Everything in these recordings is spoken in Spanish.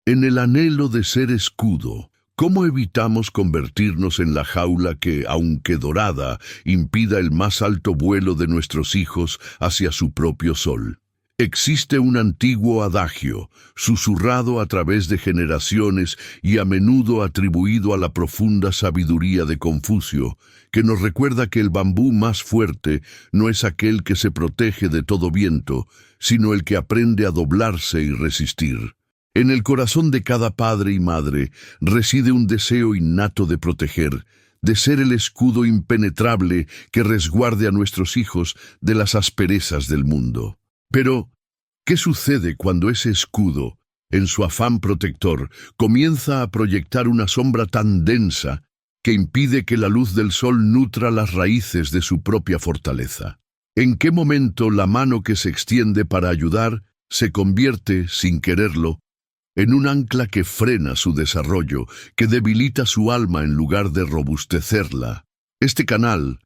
En el anhelo de ser escudo, ¿cómo evitamos convertirnos en la jaula que, aunque dorada, impida el más alto vuelo de nuestros hijos hacia su propio sol? Existe un antiguo adagio, susurrado a través de generaciones y a menudo atribuido a la profunda sabiduría de Confucio, que nos recuerda que el bambú más fuerte no es aquel que se protege de todo viento, sino el que aprende a doblarse y resistir. En el corazón de cada padre y madre reside un deseo innato de proteger, de ser el escudo impenetrable que resguarde a nuestros hijos de las asperezas del mundo. Pero, ¿qué sucede cuando ese escudo, en su afán protector, comienza a proyectar una sombra tan densa que impide que la luz del sol nutra las raíces de su propia fortaleza? ¿En qué momento la mano que se extiende para ayudar se convierte, sin quererlo, en un ancla que frena su desarrollo, que debilita su alma en lugar de robustecerla? Este canal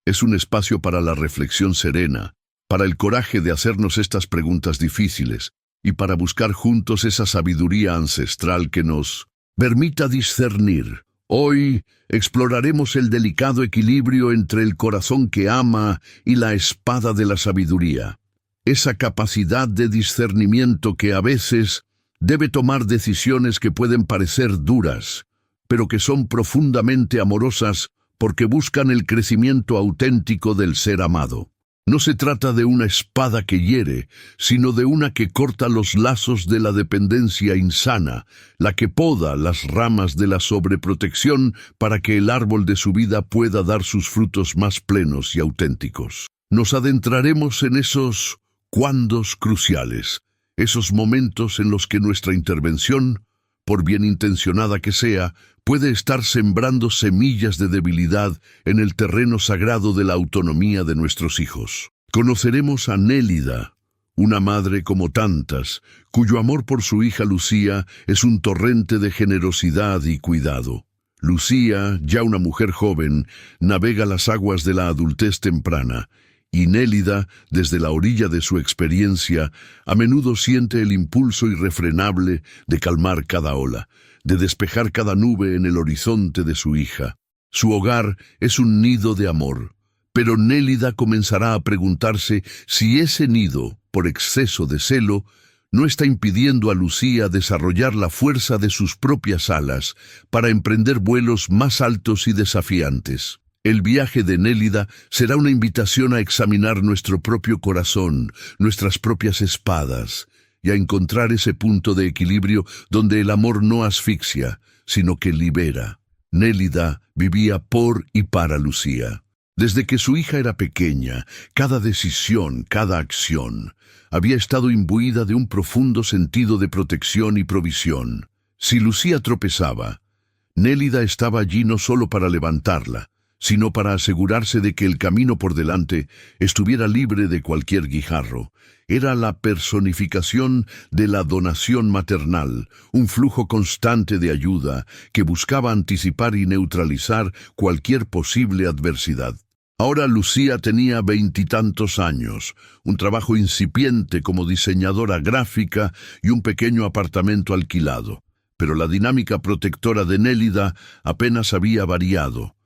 es un espacio para la reflexión serena, para el coraje de hacernos estas preguntas difíciles y para buscar juntos esa sabiduría ancestral que nos permita discernir. Hoy exploraremos el delicado equilibrio entre el corazón que ama y la espada de la sabiduría. Esa capacidad de discernimiento que a veces debe tomar decisiones que pueden parecer duras, pero que son profundamente amorosas porque buscan el crecimiento auténtico del ser amado. No se trata de una espada que hiere, sino de una que corta los lazos de la dependencia insana, la que poda las ramas de la sobreprotección para que el árbol de su vida pueda dar sus frutos más plenos y auténticos. Nos adentraremos en esos cuándos cruciales, esos momentos en los que nuestra intervención, por bien intencionada que sea, puede estar sembrando semillas de debilidad en el terreno sagrado de la autonomía de nuestros hijos. Conoceremos a Nélida, una madre como tantas, cuyo amor por su hija Lucía es un torrente de generosidad y cuidado. Lucía, ya una mujer joven, navega las aguas de la adultez temprana, y Nélida, desde la orilla de su experiencia, a menudo siente el impulso irrefrenable de calmar cada ola, de despejar cada nube en el horizonte de su hija. Su hogar es un nido de amor, pero Nélida comenzará a preguntarse si ese nido, por exceso de celo, no está impidiendo a Lucía desarrollar la fuerza de sus propias alas para emprender vuelos más altos y desafiantes. El viaje de Nélida será una invitación a examinar nuestro propio corazón, nuestras propias espadas, y a encontrar ese punto de equilibrio donde el amor no asfixia, sino que libera. Nélida vivía por y para Lucía. Desde que su hija era pequeña, cada decisión, cada acción, había estado imbuida de un profundo sentido de protección y provisión. Si Lucía tropezaba, Nélida estaba allí no solo para levantarla, sino para asegurarse de que el camino por delante estuviera libre de cualquier guijarro. Era la personificación de la donación maternal, un flujo constante de ayuda que buscaba anticipar y neutralizar cualquier posible adversidad. Ahora Lucía tenía 20 y tantos años, un trabajo incipiente como diseñadora gráfica y un pequeño apartamento alquilado. Pero la dinámica protectora de Nélida apenas había variado.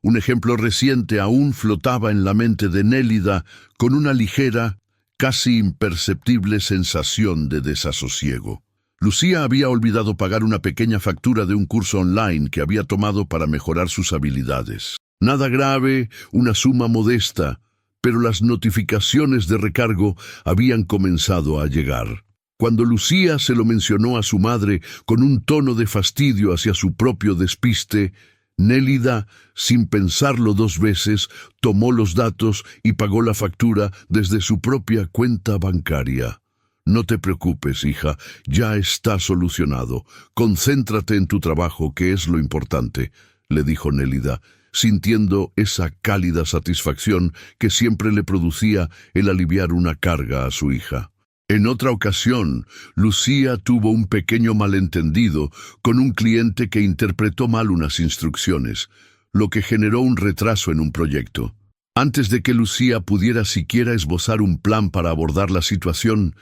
Un ejemplo reciente aún flotaba en la mente de Nélida con una ligera, casi imperceptible sensación de desasosiego. Lucía había olvidado pagar una pequeña factura de un curso online que había tomado para mejorar sus habilidades. Nada grave, una suma modesta, pero las notificaciones de recargo habían comenzado a llegar. Cuando Lucía se lo mencionó a su madre con un tono de fastidio hacia su propio despiste, Nélida, sin pensarlo 2 veces, tomó los datos y pagó la factura desde su propia cuenta bancaria. No te preocupes, hija, ya está solucionado. Concéntrate en tu trabajo, que es lo importante, le dijo Nélida, sintiendo esa cálida satisfacción que siempre le producía el aliviar una carga a su hija. En otra ocasión, Lucía tuvo un pequeño malentendido con un cliente que interpretó mal unas instrucciones, lo que generó un retraso en un proyecto. Antes de que Lucía pudiera siquiera esbozar un plan para abordar la situación,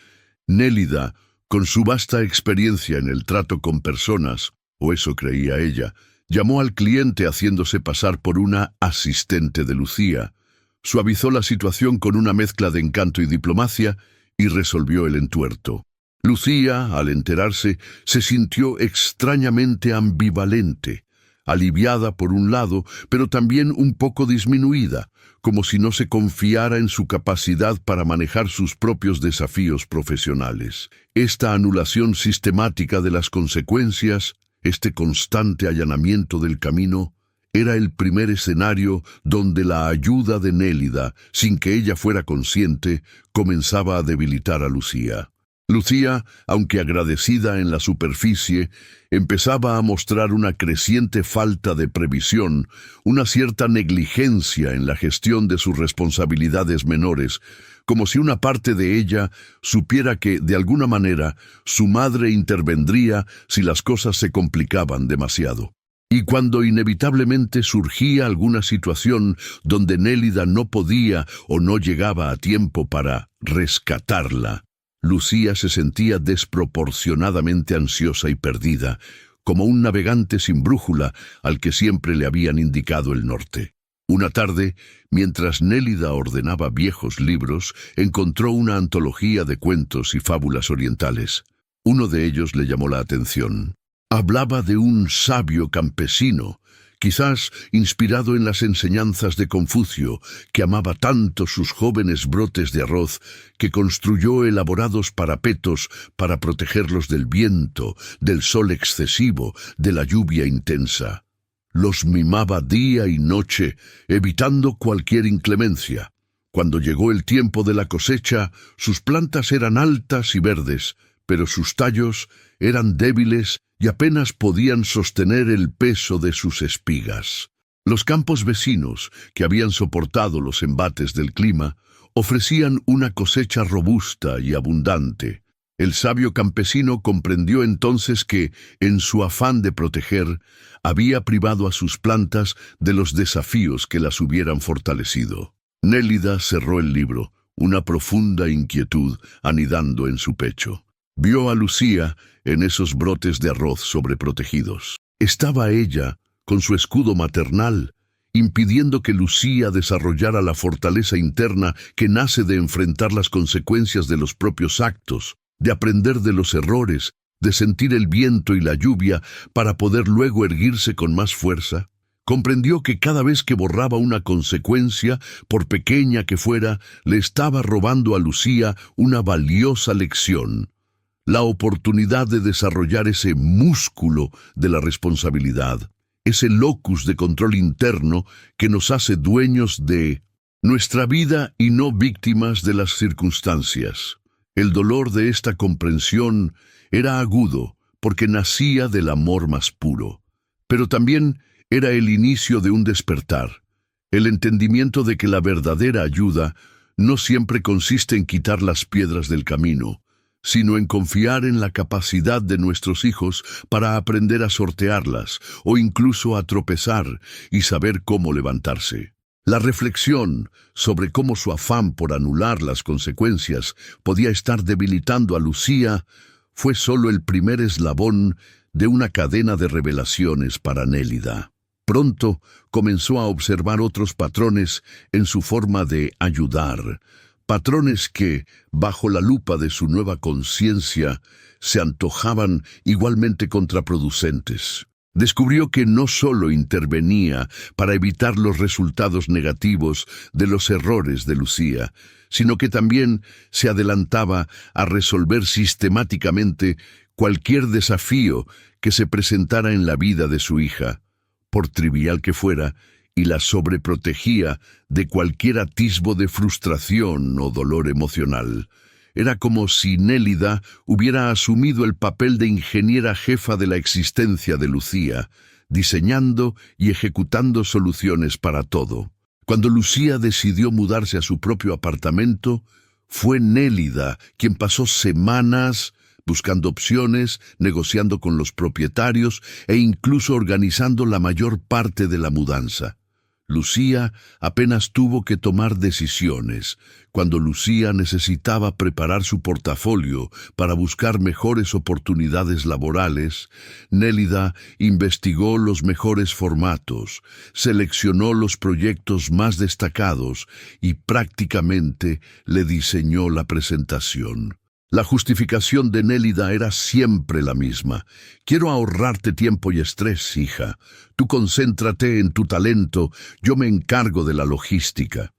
Nélida, Con su vasta experiencia en el trato con personas, o eso creía ella, llamó al cliente haciéndose pasar por una asistente de Lucía, suavizó la situación con una mezcla de encanto y diplomacia y resolvió el entuerto. Lucía, al enterarse, se sintió extrañamente ambivalente, aliviada por un lado, pero también un poco disminuida, como si no se confiara en su capacidad para manejar sus propios desafíos profesionales. Esta anulación sistemática de las consecuencias, este constante allanamiento del camino, era el primer escenario donde la ayuda de Nélida, sin que ella fuera consciente, comenzaba a debilitar a Lucía. Lucía, aunque agradecida en la superficie, empezaba a mostrar una creciente falta de previsión, una cierta negligencia en la gestión de sus responsabilidades menores, como si una parte de ella supiera que, de alguna manera, su madre intervendría si las cosas se complicaban demasiado. Y cuando inevitablemente surgía alguna situación donde Nélida no podía o no llegaba a tiempo para rescatarla, Lucía se sentía desproporcionadamente ansiosa y perdida, como un navegante sin brújula al que siempre le habían indicado el norte. Una tarde, mientras Nélida ordenaba viejos libros, encontró una antología de cuentos y fábulas orientales. Uno de ellos le llamó la atención. Hablaba de un sabio campesino, quizás inspirado en las enseñanzas de Confucio, que amaba tanto sus jóvenes brotes de arroz, que construyó elaborados parapetos para protegerlos del viento, del sol excesivo, de la lluvia intensa. Los mimaba día y noche, evitando cualquier inclemencia. Cuando llegó el tiempo de la cosecha, sus plantas eran altas y verdes, pero sus tallos eran débiles y apenas podían sostener el peso de sus espigas. Los campos vecinos, que habían soportado los embates del clima, ofrecían una cosecha robusta y abundante. El sabio campesino comprendió entonces que, en su afán de proteger, había privado a sus plantas de los desafíos que las hubieran fortalecido. Nélida cerró el libro, una profunda inquietud anidando en su pecho. Vio a Lucía en esos brotes de arroz sobreprotegidos. Estaba ella, con su escudo maternal, impidiendo que Lucía desarrollara la fortaleza interna que nace de enfrentar las consecuencias de los propios actos, de aprender de los errores, de sentir el viento y la lluvia para poder luego erguirse con más fuerza. Comprendió que cada vez que borraba una consecuencia, por pequeña que fuera, le estaba robando a Lucía una valiosa lección. La oportunidad de desarrollar ese músculo de la responsabilidad, ese locus de control interno que nos hace dueños de nuestra vida y no víctimas de las circunstancias. El dolor de esta comprensión era agudo porque nacía del amor más puro, pero también era el inicio de un despertar, el entendimiento de que la verdadera ayuda no siempre consiste en quitar las piedras del camino, sino en confiar en la capacidad de nuestros hijos para aprender a sortearlas o incluso a tropezar y saber cómo levantarse. La reflexión sobre cómo su afán por anular las consecuencias podía estar debilitando a Lucía fue solo el primer eslabón de una cadena de revelaciones para Nélida. Pronto comenzó a observar otros patrones en su forma de ayudar, patrones que, bajo la lupa de su nueva conciencia, se antojaban igualmente contraproducentes. Descubrió que no solo intervenía para evitar los resultados negativos de los errores de Lucía, sino que también se adelantaba a resolver sistemáticamente cualquier desafío que se presentara en la vida de su hija, por trivial que fuera, y la sobreprotegía de cualquier atisbo de frustración o dolor emocional. Era como si Nélida hubiera asumido el papel de ingeniera jefa de la existencia de Lucía, diseñando y ejecutando soluciones para todo. Cuando Lucía decidió mudarse a su propio apartamento, fue Nélida quien pasó semanas buscando opciones, negociando con los propietarios e incluso organizando la mayor parte de la mudanza. Lucía apenas tuvo que tomar decisiones. Cuando Lucía necesitaba preparar su portafolio para buscar mejores oportunidades laborales, Nélida investigó los mejores formatos, seleccionó los proyectos más destacados y prácticamente le diseñó la presentación. La justificación de Nélida era siempre la misma. Quiero ahorrarte tiempo y estrés, hija. Tú concéntrate en tu talento, yo me encargo de la logística.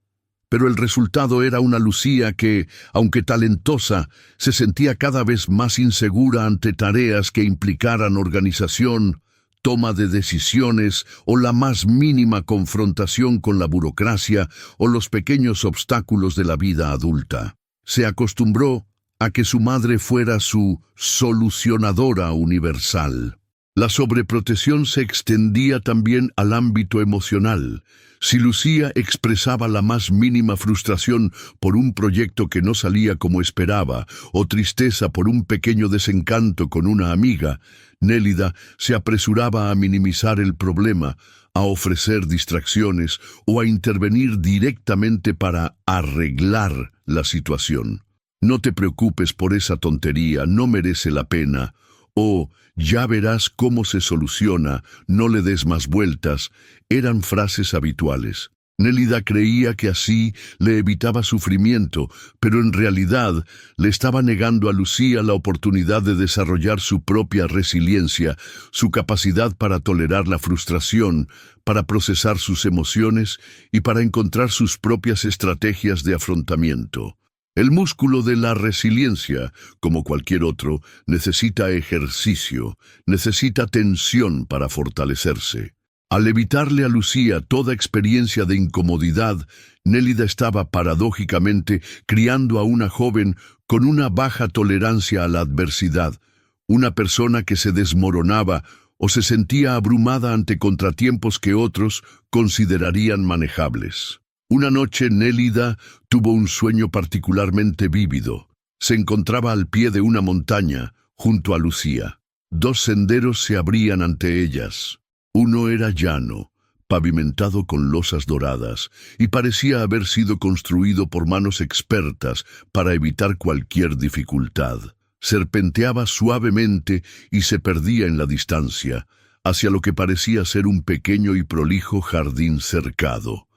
Pero el resultado era una Lucía que, aunque talentosa, se sentía cada vez más insegura ante tareas que implicaran organización, toma de decisiones o la más mínima confrontación con la burocracia o los pequeños obstáculos de la vida adulta. Se acostumbró a que su madre fuera su solucionadora universal. La sobreprotección se extendía también al ámbito emocional. Si Lucía expresaba la más mínima frustración por un proyecto que no salía como esperaba, o tristeza por un pequeño desencanto con una amiga, Nélida se apresuraba a minimizar el problema, a ofrecer distracciones o a intervenir directamente para arreglar la situación. No te preocupes por esa tontería, no merece la pena. O ya verás cómo se soluciona, no le des más vueltas, eran frases habituales. Nélida creía que así le evitaba sufrimiento, pero en realidad le estaba negando a Lucía la oportunidad de desarrollar su propia resiliencia, su capacidad para tolerar la frustración, para procesar sus emociones y para encontrar sus propias estrategias de afrontamiento. El músculo de la resiliencia, como cualquier otro, necesita ejercicio, necesita tensión para fortalecerse. Al evitarle a Lucía toda experiencia de incomodidad, Nélida estaba paradójicamente criando a una joven con una baja tolerancia a la adversidad, una persona que se desmoronaba o se sentía abrumada ante contratiempos que otros considerarían manejables. Una noche Nélida tuvo un sueño particularmente vívido. Se encontraba al pie de una montaña, junto a Lucía. Dos senderos se abrían ante ellas. Uno era llano, pavimentado con losas doradas, y parecía haber sido construido por manos expertas para evitar cualquier dificultad. Serpenteaba suavemente y se perdía en la distancia, hacia lo que parecía ser un pequeño y prolijo jardín cercado.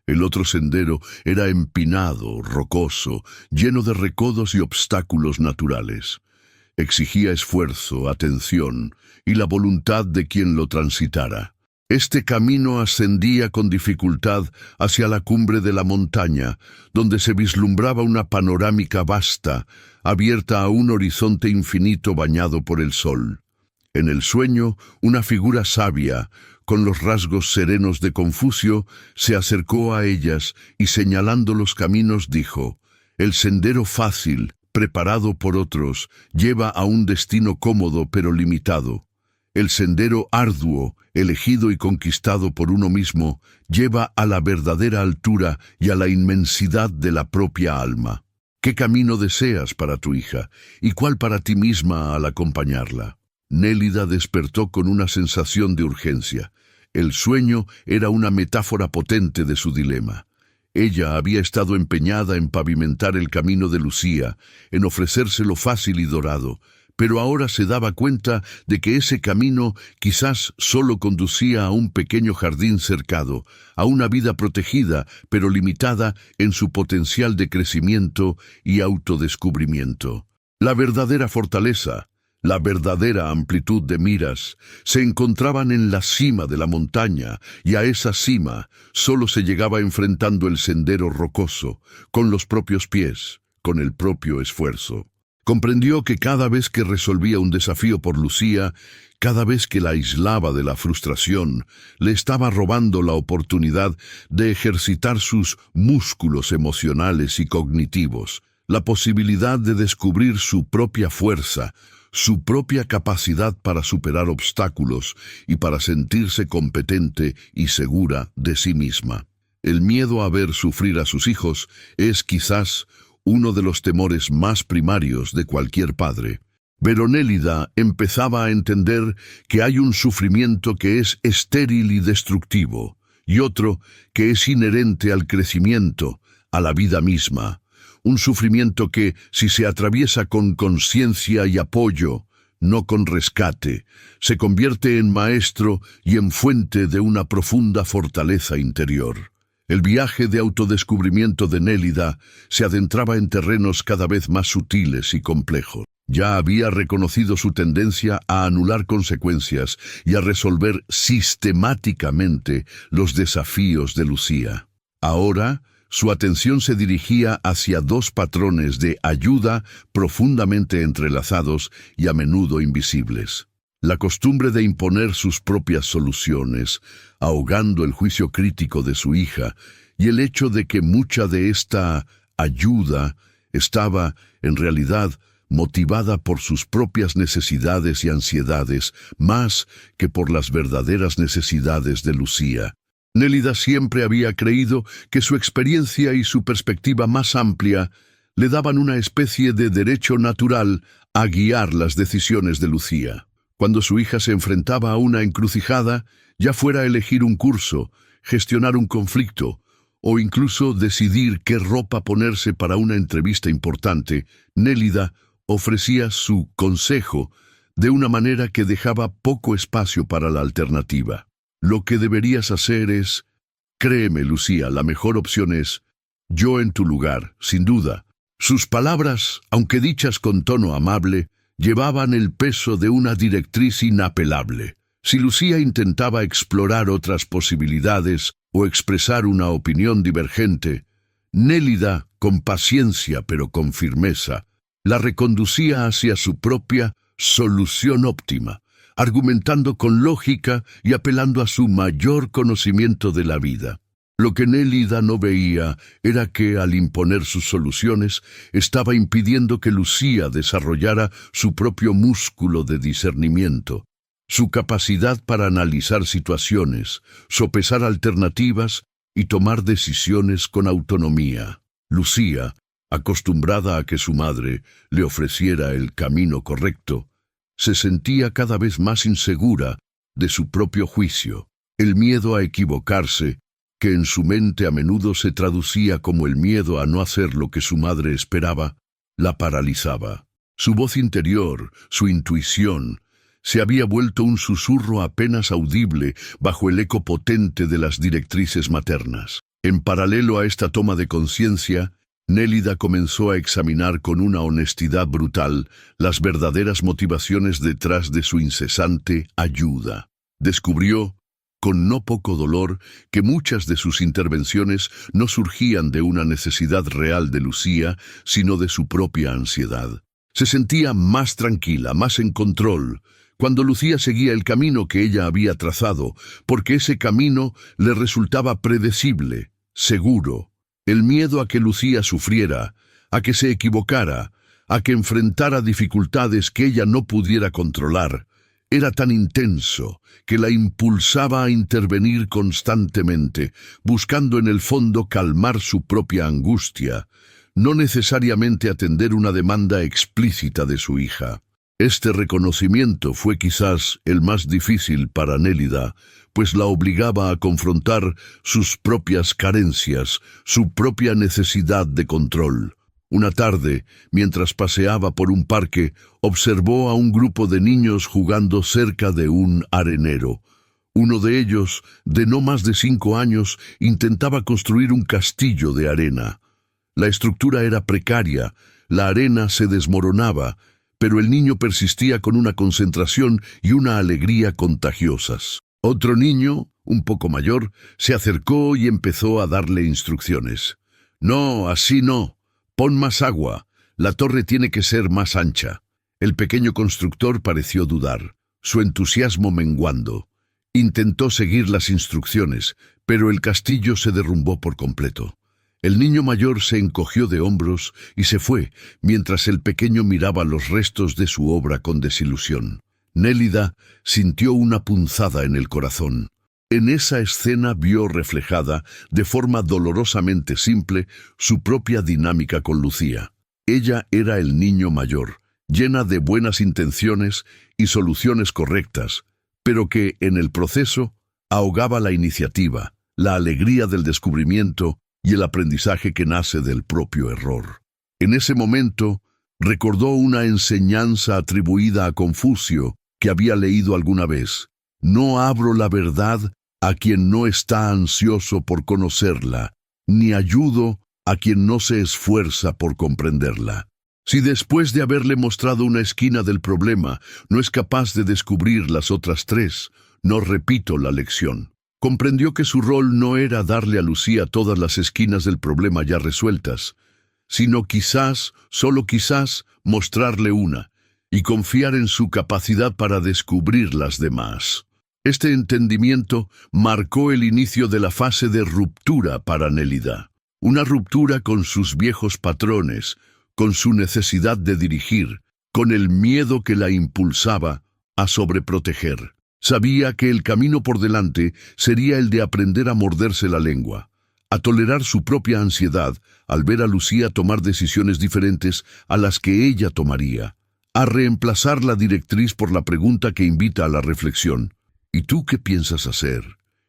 El otro sendero era empinado, rocoso, lleno de recodos y obstáculos naturales. Exigía esfuerzo, atención y la voluntad de quien lo transitara. Este camino ascendía con dificultad hacia la cumbre de la montaña, donde se vislumbraba una panorámica vasta, abierta a un horizonte infinito bañado por el sol. En el sueño, una figura sabia, con los rasgos serenos de Confucio, se acercó a ellas y señalando los caminos dijo: «El sendero fácil, preparado por otros, lleva a un destino cómodo pero limitado. El sendero arduo, elegido y conquistado por uno mismo, lleva a la verdadera altura y a la inmensidad de la propia alma. ¿Qué camino deseas para tu hija? ¿Y cuál para ti misma al acompañarla?». Nélida despertó con una sensación de urgencia. El sueño era una metáfora potente de su dilema. Ella había estado empeñada en pavimentar el camino de Lucía, en ofrecérselo fácil y dorado, pero ahora se daba cuenta de que ese camino quizás solo conducía a un pequeño jardín cercado, a una vida protegida, pero limitada en su potencial de crecimiento y autodescubrimiento. La verdadera fortaleza, la verdadera amplitud de miras, se encontraban en la cima de la montaña, y a esa cima solo se llegaba enfrentando el sendero rocoso, con los propios pies, con el propio esfuerzo. Comprendió que cada vez que resolvía un desafío por Lucía, cada vez que la aislaba de la frustración, le estaba robando la oportunidad de ejercitar sus músculos emocionales y cognitivos, la posibilidad de descubrir su propia fuerza, su propia capacidad para superar obstáculos y para sentirse competente y segura de sí misma. El miedo a ver sufrir a sus hijos es quizás uno de los temores más primarios de cualquier padre. Pero Nélida empezaba a entender que hay un sufrimiento que es estéril y destructivo, y otro que es inherente al crecimiento, a la vida misma. Un sufrimiento que, si se atraviesa con conciencia y apoyo, no con rescate, se convierte en maestro y en fuente de una profunda fortaleza interior. El viaje de autodescubrimiento de Nélida se adentraba en terrenos cada vez más sutiles y complejos. Ya había reconocido su tendencia a anular consecuencias y a resolver sistemáticamente los desafíos de Lucía. Ahora, su atención se dirigía hacia dos patrones de ayuda profundamente entrelazados y a menudo invisibles. La costumbre de imponer sus propias soluciones, ahogando el juicio crítico de su hija, y el hecho de que mucha de esta ayuda estaba, en realidad, motivada por sus propias necesidades y ansiedades, más que por las verdaderas necesidades de Lucía. Nélida siempre había creído que su experiencia y su perspectiva más amplia le daban una especie de derecho natural a guiar las decisiones de Lucía. Cuando su hija se enfrentaba a una encrucijada, ya fuera elegir un curso, gestionar un conflicto o incluso decidir qué ropa ponerse para una entrevista importante, Nélida ofrecía su consejo de una manera que dejaba poco espacio para la alternativa. Lo que deberías hacer es, créeme, Lucía, la mejor opción es, yo en tu lugar, sin duda. Sus palabras, aunque dichas con tono amable, llevaban el peso de una directriz inapelable. Si Lucía intentaba explorar otras posibilidades o expresar una opinión divergente, Nélida, con paciencia pero con firmeza, la reconducía hacia su propia solución óptima, argumentando con lógica y apelando a su mayor conocimiento de la vida. Lo que Nélida no veía era que, al imponer sus soluciones, estaba impidiendo que Lucía desarrollara su propio músculo de discernimiento, su capacidad para analizar situaciones, sopesar alternativas y tomar decisiones con autonomía. Lucía, acostumbrada a que su madre le ofreciera el camino correcto, se sentía cada vez más insegura de su propio juicio. El miedo a equivocarse, que en su mente a menudo se traducía como el miedo a no hacer lo que su madre esperaba, la paralizaba. Su voz interior, su intuición, se había vuelto un susurro apenas audible bajo el eco potente de las directrices maternas. En paralelo a esta toma de conciencia, Nélida comenzó a examinar con una honestidad brutal las verdaderas motivaciones detrás de su incesante ayuda. Descubrió, con no poco dolor, que muchas de sus intervenciones no surgían de una necesidad real de Lucía, sino de su propia ansiedad. Se sentía más tranquila, más en control, cuando Lucía seguía el camino que ella había trazado, porque ese camino le resultaba predecible, seguro. El miedo a que Lucía sufriera, a que se equivocara, a que enfrentara dificultades que ella no pudiera controlar, era tan intenso que la impulsaba a intervenir constantemente, buscando en el fondo calmar su propia angustia, no necesariamente atender una demanda explícita de su hija. Este reconocimiento fue quizás el más difícil para Nélida, pues la obligaba a confrontar sus propias carencias, su propia necesidad de control. Una tarde, mientras paseaba por un parque, observó a un grupo de niños jugando cerca de un arenero. Uno de ellos, de no más de 5 años, intentaba construir un castillo de arena. La estructura era precaria, la arena se desmoronaba, pero el niño persistía con una concentración y una alegría contagiosas. Otro niño, un poco mayor, se acercó y empezó a darle instrucciones. «No, así no. Pon más agua. La torre tiene que ser más ancha». El pequeño constructor pareció dudar, su entusiasmo menguando. Intentó seguir las instrucciones, pero el castillo se derrumbó por completo. El niño mayor se encogió de hombros y se fue, mientras el pequeño miraba los restos de su obra con desilusión. Nélida sintió una punzada en el corazón. En esa escena vio reflejada, de forma dolorosamente simple, su propia dinámica con Lucía. Ella era el niño mayor, llena de buenas intenciones y soluciones correctas, pero que, en el proceso, ahogaba la iniciativa, la alegría del descubrimiento y el aprendizaje que nace del propio error. En ese momento, recordó una enseñanza atribuida a Confucio que había leído alguna vez. No abro la verdad a quien no está ansioso por conocerla, ni ayudo a quien no se esfuerza por comprenderla. Si después de haberle mostrado una esquina del problema, no es capaz de descubrir las otras tres, no repito la lección. Comprendió que su rol no era darle a Lucía todas las esquinas del problema ya resueltas, sino quizás, solo quizás, mostrarle una, y confiar en su capacidad para descubrir las demás. Este entendimiento marcó el inicio de la fase de ruptura para Nélida. Una ruptura con sus viejos patrones, con su necesidad de dirigir, con el miedo que la impulsaba a sobreproteger. Sabía que el camino por delante sería el de aprender a morderse la lengua, a tolerar su propia ansiedad al ver a Lucía tomar decisiones diferentes a las que ella tomaría, a reemplazar la directriz por la pregunta que invita a la reflexión. ¿Y tú qué piensas hacer?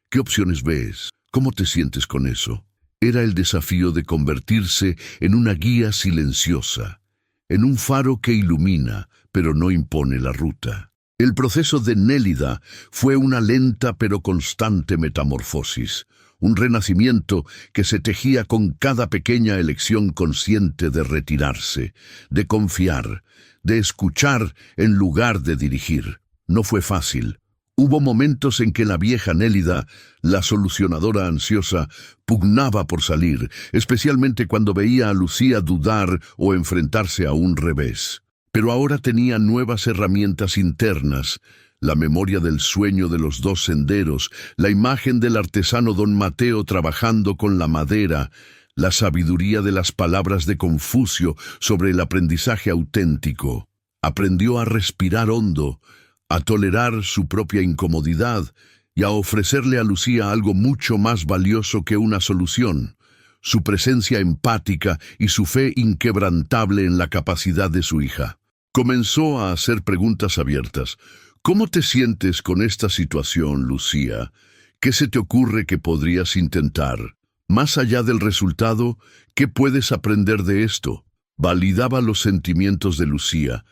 ¿Qué opciones ves? ¿Cómo te sientes con eso? Era el desafío de convertirse en una guía silenciosa, en un faro que ilumina, pero no impone la ruta. El proceso de Nélida fue una lenta pero constante metamorfosis, un renacimiento que se tejía con cada pequeña elección consciente de retirarse, de confiar, de escuchar en lugar de dirigir. No fue fácil. Hubo momentos en que la vieja Nélida, la solucionadora ansiosa, pugnaba por salir, especialmente cuando veía a Lucía dudar o enfrentarse a un revés. Pero ahora tenía nuevas herramientas internas, la memoria del sueño de los dos senderos, la imagen del artesano don Mateo trabajando con la madera, la sabiduría de las palabras de Confucio sobre el aprendizaje auténtico. Aprendió a respirar hondo, a tolerar su propia incomodidad y a ofrecerle a Lucía algo mucho más valioso que una solución, su presencia empática y su fe inquebrantable en la capacidad de su hija. Comenzó a hacer preguntas abiertas. ¿Cómo te sientes con esta situación, Lucía? ¿Qué se te ocurre que podrías intentar? Más allá del resultado, ¿qué puedes aprender de esto? Validaba los sentimientos de Lucía.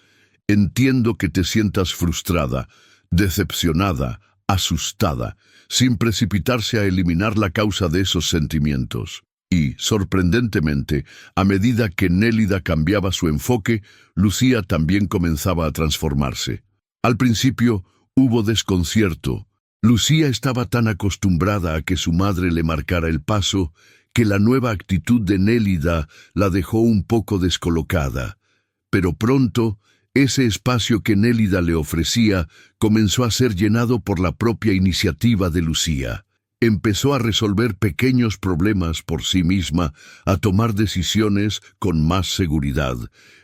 Entiendo que te sientas frustrada, decepcionada, asustada, sin precipitarse a eliminar la causa de esos sentimientos. Y, sorprendentemente, a medida que Nélida cambiaba su enfoque, Lucía también comenzaba a transformarse. Al principio, hubo desconcierto. Lucía estaba tan acostumbrada a que su madre le marcara el paso, que la nueva actitud de Nélida la dejó un poco descolocada. Pero pronto, ese espacio que Nélida le ofrecía comenzó a ser llenado por la propia iniciativa de Lucía. Empezó a resolver pequeños problemas por sí misma, a tomar decisiones con más seguridad,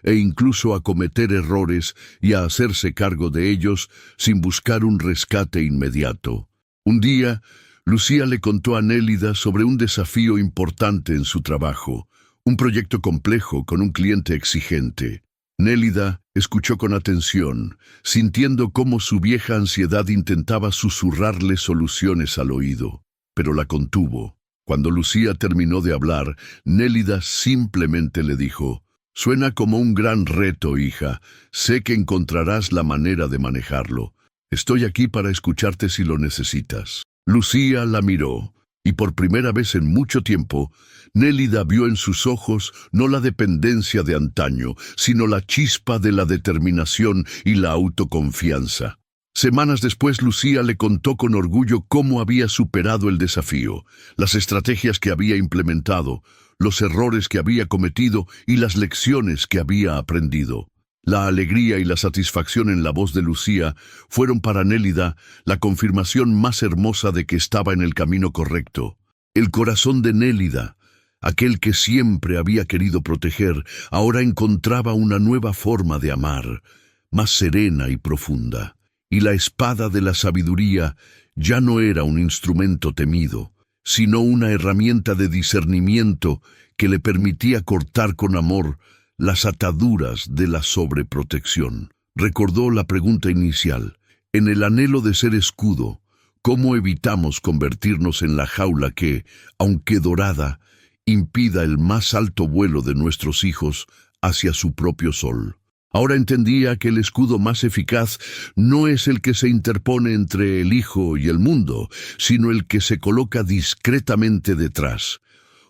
e incluso a cometer errores y a hacerse cargo de ellos sin buscar un rescate inmediato. Un día, Lucía le contó a Nélida sobre un desafío importante en su trabajo, un proyecto complejo con un cliente exigente. Nélida escuchó con atención, sintiendo cómo su vieja ansiedad intentaba susurrarle soluciones al oído, pero la contuvo. Cuando Lucía terminó de hablar, Nélida simplemente le dijo: «Suena como un gran reto, hija. Sé que encontrarás la manera de manejarlo. Estoy aquí para escucharte si lo necesitas». Lucía la miró, y por primera vez en mucho tiempo, Nélida vio en sus ojos no la dependencia de antaño, sino la chispa de la determinación y la autoconfianza. Semanas después, Lucía le contó con orgullo cómo había superado el desafío, las estrategias que había implementado, los errores que había cometido y las lecciones que había aprendido. La alegría y la satisfacción en la voz de Lucía fueron para Nélida la confirmación más hermosa de que estaba en el camino correcto. El corazón de Nélida, aquel que siempre había querido proteger, ahora encontraba una nueva forma de amar, más serena y profunda. Y la espada de la sabiduría ya no era un instrumento temido, sino una herramienta de discernimiento que le permitía cortar con amor las ataduras de la sobreprotección. Recordó la pregunta inicial. En el anhelo de ser escudo, ¿Cómo evitamos convertirnos en la jaula que, aunque dorada, impida el más alto vuelo de nuestros hijos hacia su propio sol? Ahora entendía que el escudo más eficaz no es el que se interpone entre el hijo y el mundo, sino el que se coloca discretamente detrás,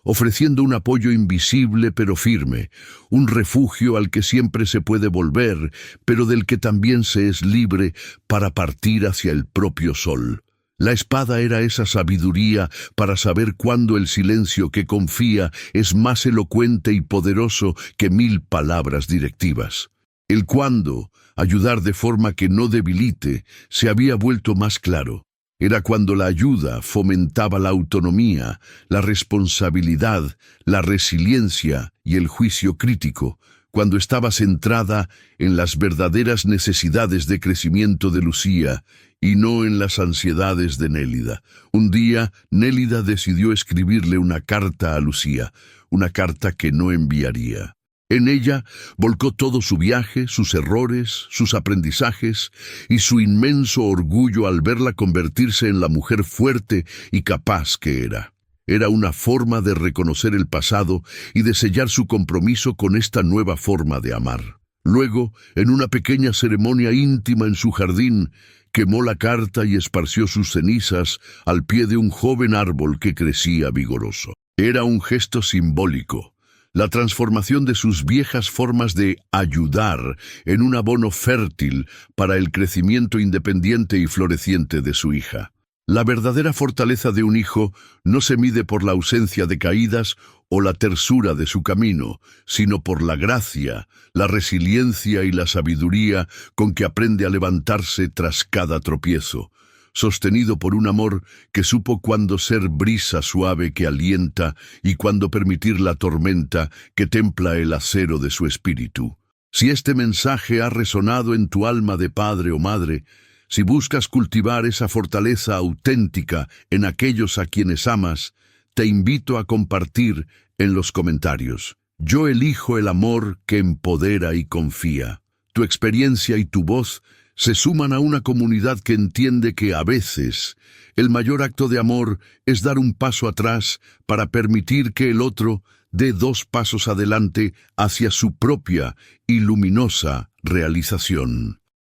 ofreciendo un apoyo invisible pero firme, un refugio al que siempre se puede volver, pero del que también se es libre para partir hacia el propio sol. La espada era esa sabiduría para saber cuándo el silencio que confía es más elocuente y poderoso que 1000 palabras directivas. El cuándo, ayudar de forma que no debilite, se había vuelto más claro. Era cuando la ayuda fomentaba la autonomía, la responsabilidad, la resiliencia y el juicio crítico, cuando estaba centrada en las verdaderas necesidades de crecimiento de Lucía y no en las ansiedades de Nélida. Un día, Nélida decidió escribirle una carta a Lucía, una carta que no enviaría. En ella volcó todo su viaje, sus errores, sus aprendizajes y su inmenso orgullo al verla convertirse en la mujer fuerte y capaz que era. Era una forma de reconocer el pasado y de sellar su compromiso con esta nueva forma de amar. Luego, en una pequeña ceremonia íntima en su jardín, quemó la carta y esparció sus cenizas al pie de un joven árbol que crecía vigoroso. Era un gesto simbólico. La transformación de sus viejas formas de ayudar en un abono fértil para el crecimiento independiente y floreciente de su hija. La verdadera fortaleza de un hijo no se mide por la ausencia de caídas o la tersura de su camino, sino por la gracia, la resiliencia y la sabiduría con que aprende a levantarse tras cada tropiezo, sostenido por un amor que supo cuándo ser brisa suave que alienta y cuándo permitir la tormenta que templa el acero de su espíritu. Si este mensaje ha resonado en tu alma de padre o madre, si buscas cultivar esa fortaleza auténtica en aquellos a quienes amas, te invito a compartir en los comentarios. Yo elijo el amor que empodera y confía. Tu experiencia y tu voz se suman a una comunidad que entiende que a veces el mayor acto de amor es dar un paso atrás para permitir que el otro dé 2 pasos adelante hacia su propia y luminosa realización.